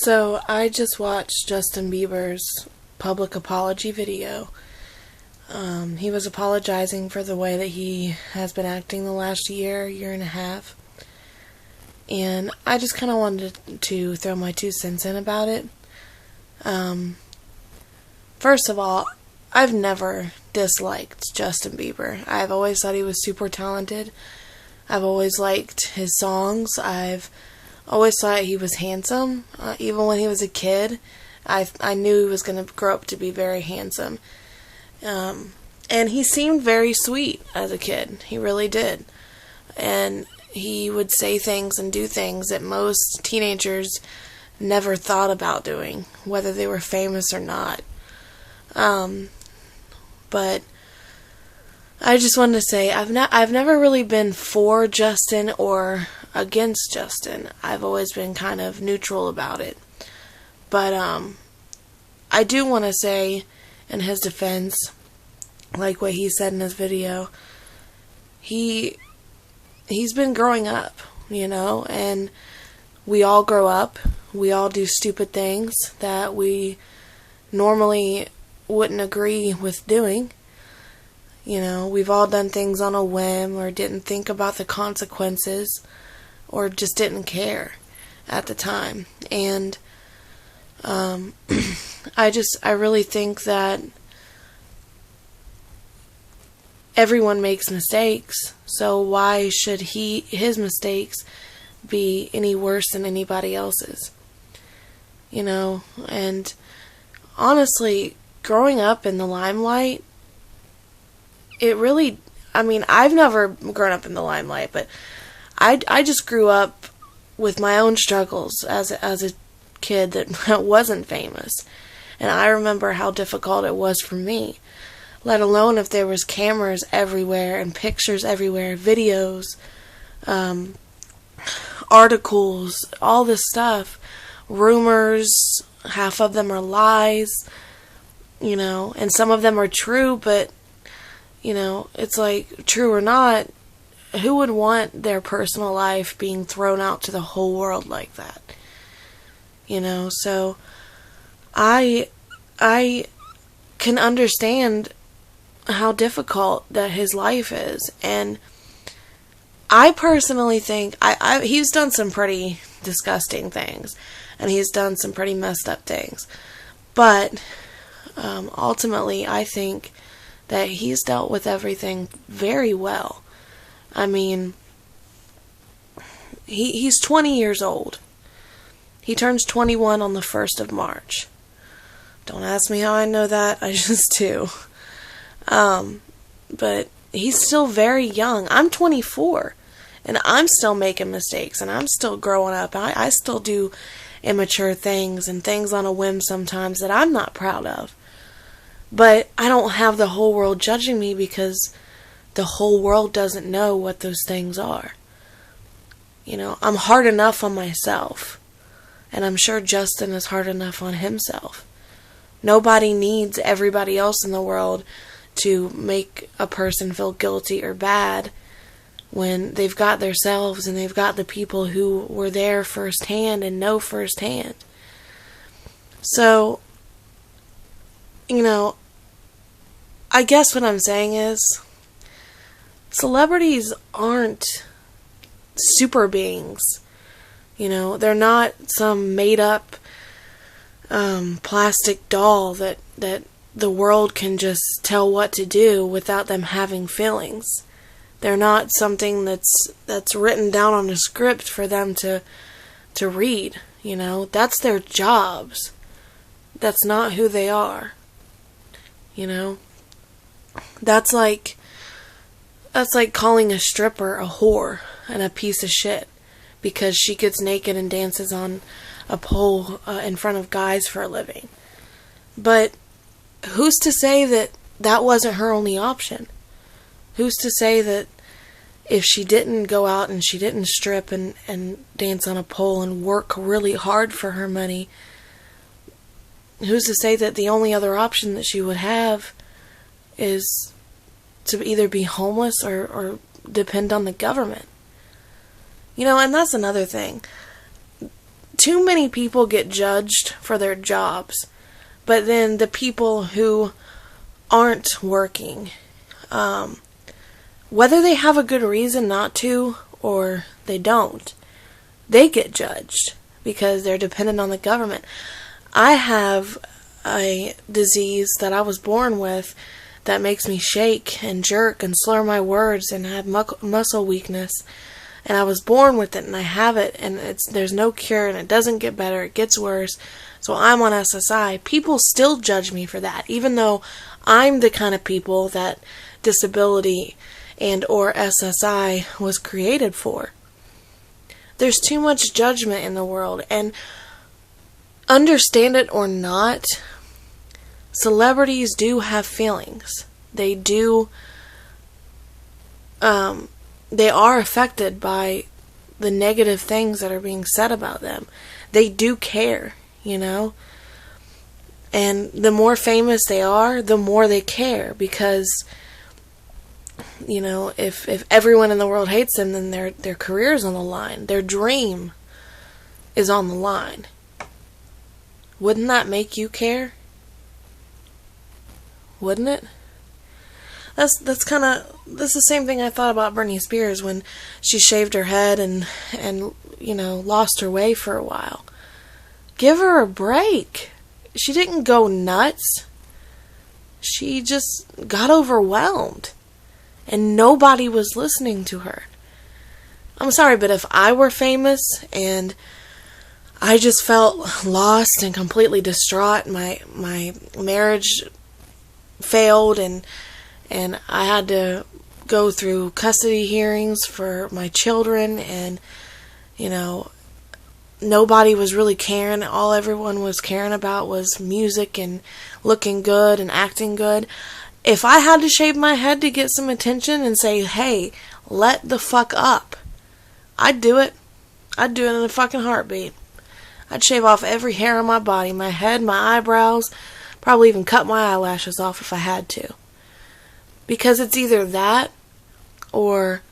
So I just watched Justin Bieber's public apology video. He was apologizing for the way that he has been acting the last year and a half. And I just kind of wanted to throw my 2 cents in about it. First of all, I've never disliked Justin Bieber. I've always thought he was super talented. I've always liked his songs. I've always thought he was handsome. Even when he was a kid, I knew he was going to grow up to be very handsome. And he seemed very sweet as a kid. He really did. And he would say things and do things that most teenagers never thought about doing, whether they were famous or not. But I just wanted to say I've never really been for Justin or against Justin. I've always been kind of neutral about it. But I do want to say in his defense, like what he said in his video, he's been growing up, and we all grow up. We all do stupid things that we normally wouldn't agree with doing. We've all done things on a whim or didn't think about the consequences or just didn't care at the time. And I really think that everyone makes mistakes, so why should his mistakes be any worse than anybody else's? And honestly, growing up in the limelight, I've never grown up in the limelight, but I just grew up with my own struggles as a kid that wasn't famous. And I remember how difficult it was for me, let alone if there was cameras everywhere and pictures everywhere, videos, articles, all this stuff, rumors, half of them are lies, and some of them are true, but, it's like, true or not, who would want their personal life being thrown out to the whole world like that? So I can understand how difficult that his life is, and I personally think he's done some pretty disgusting things, and he's done some pretty messed up things, but ultimately I think that he's dealt with everything very well. He's 20 years old. He turns 21 on the 1st of March. Don't ask me how I know that, I just do. But he's still very young. I'm 24, and I'm still making mistakes, and I'm still growing up. I still do immature things and things on a whim sometimes that I'm not proud of. But I don't have the whole world judging me because the whole world doesn't know what those things are. I'm hard enough on myself, and I'm sure Justin is hard enough on himself. Nobody needs everybody else in the world to make a person feel guilty or bad when they've got themselves and they've got the people who were there firsthand and know firsthand. So, I guess what I'm saying is, celebrities aren't super beings. They're not some made up plastic doll that the world can just tell what to do without them having feelings. They're not something that's written down on a script for them to read. That's their jobs. That's not who they are. That's like calling a stripper a whore and a piece of shit because she gets naked and dances on a pole in front of guys for a living. But who's to say that wasn't her only option? Who's to say that if she didn't go out and she didn't strip and dance on a pole and work really hard for her money, who's to say that the only other option that she would have is to either be homeless or depend on the government? And that's another thing. too many people get judged for their jobs, but then the people who aren't working, whether they have a good reason not to or they don't, they get judged because they're dependent on the government. I have a disease that I was born with that makes me shake and jerk and slur my words and have muscle weakness. And I was born with it, and I have it, and there's no cure, and it doesn't get better, it gets worse. So I'm on SSI. People still judge me for that, even though I'm the kind of people that disability and or SSI was created for. There's too much judgment in the world, and understand it or not, celebrities do have feelings. They do, they are affected by the negative things that are being said about them. They do care, you know? And the more famous they are, the more they care, because, you know, if everyone in the world hates them, then their career's on the line. Their dream is on the line. Wouldn't that make you care? Wouldn't it? That's the same thing I thought about Britney Spears when she shaved her head and you know, lost her way for a while. Give her a break. She didn't go nuts. She just got overwhelmed. And nobody was listening to her. I'm sorry, but if I were famous and I just felt lost and completely distraught, my marriage failed, and I had to go through custody hearings for my children, and, you know, nobody was really caring. All everyone was caring about was music and looking good and acting good. If I had to shave my head to get some attention and say, hey, let the fuck up, I'd do it. I'd do it in a fucking heartbeat. I'd shave off every hair on my body, my head, my eyebrows, probably even cut my eyelashes off if I had to. Because it's either that or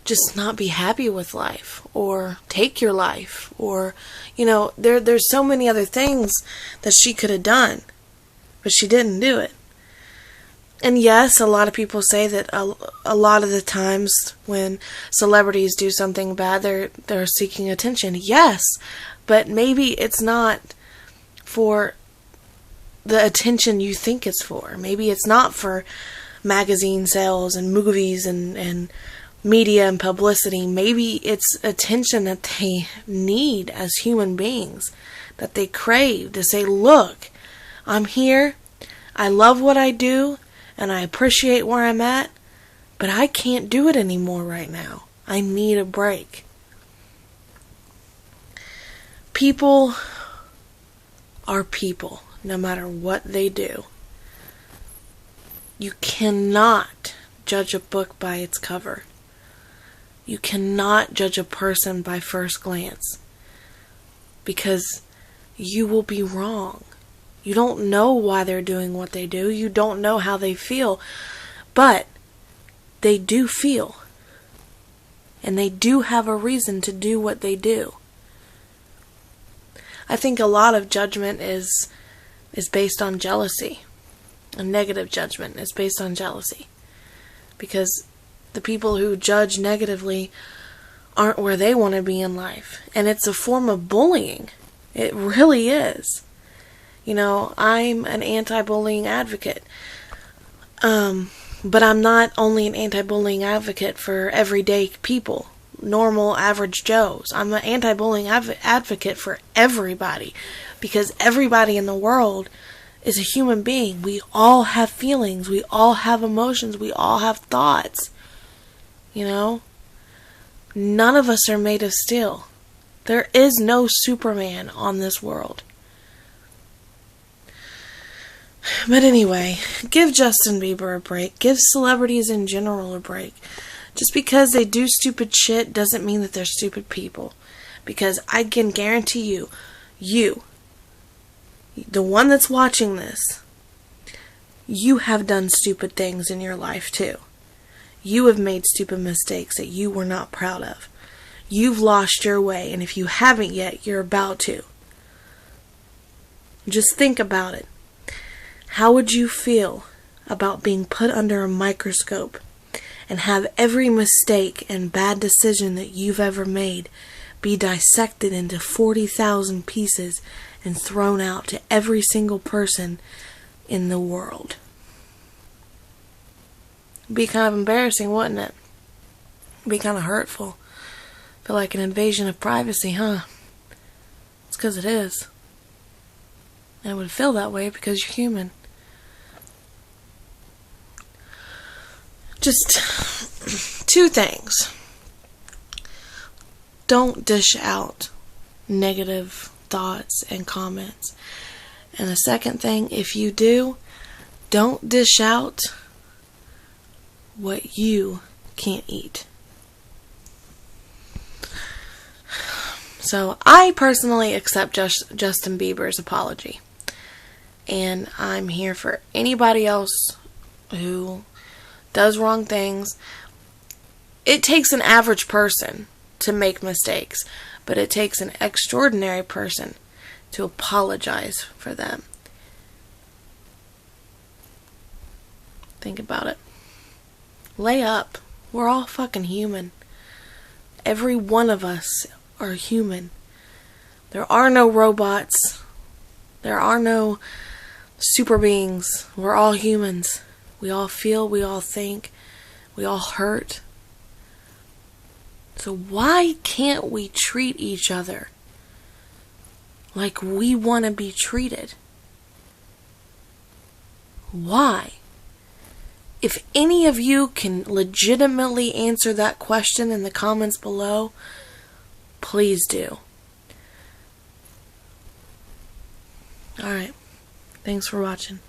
just not be happy with life, or take your life, or, you know, there's so many other things that she could have done, but she didn't do it. And yes, a lot of people say that a lot of the times when celebrities do something bad, they're seeking attention. Yes, but maybe it's not for the attention you think it's for. Maybe it's not for magazine sales and movies and media and publicity. Maybe it's attention that they need as human beings, that they crave, to say, look, I'm here, I love what I do, and I appreciate where I'm at, but I can't do it anymore right now. I need a break. People are people, no matter what they do. You cannot judge a book by its cover. You cannot judge a person by first glance, because you will be wrong. You don't know why they're doing what they do. You don't know how they feel. But they do feel. And they do have a reason to do what they do. I think a lot of judgment is based on jealousy. A negative judgment is based on jealousy. Because the people who judge negatively aren't where they want to be in life. And it's a form of bullying. It really is. You know, I'm an anti-bullying advocate. But I'm not only an anti-bullying advocate for everyday people, normal, average Joes. I'm an anti-bullying advocate for everybody. Because everybody in the world is a human being. We all have feelings. We all have emotions. We all have thoughts. You know? None of us are made of steel. There is no Superman on this world. But anyway, give Justin Bieber a break. Give celebrities in general a break. Just because they do stupid shit doesn't mean that they're stupid people. Because I can guarantee you, the one that's watching this, you have done stupid things in your life too. You have made stupid mistakes that you were not proud of. you've lost your way. And if you haven't yet, you're about to. Just think about it. How would you feel about being put under a microscope and have every mistake and bad decision that you've ever made be dissected into 40,000 pieces and thrown out to every single person in the world? It'd be kind of embarrassing, wouldn't it? It'd be kind of hurtful. Feel like an invasion of privacy, huh? It's because it is. And it would feel that way because you're human. Just 2 things. Don't dish out negative thoughts and comments. And the second thing, if you do, don't dish out what you can't eat. So I personally accept Justin Bieber's apology. And I'm here for anybody else who does wrong things. It takes an average person to make mistakes, but it takes an extraordinary person to apologize for them. Think about it. Lay up. We're all fucking human. Every one of us are human. There are no robots. There are no super beings. We're all humans. We all feel, we all think, we all hurt. So why can't we treat each other like we want to be treated? Why? If any of you can legitimately answer that question in the comments below, please do. Alright. Thanks for watching.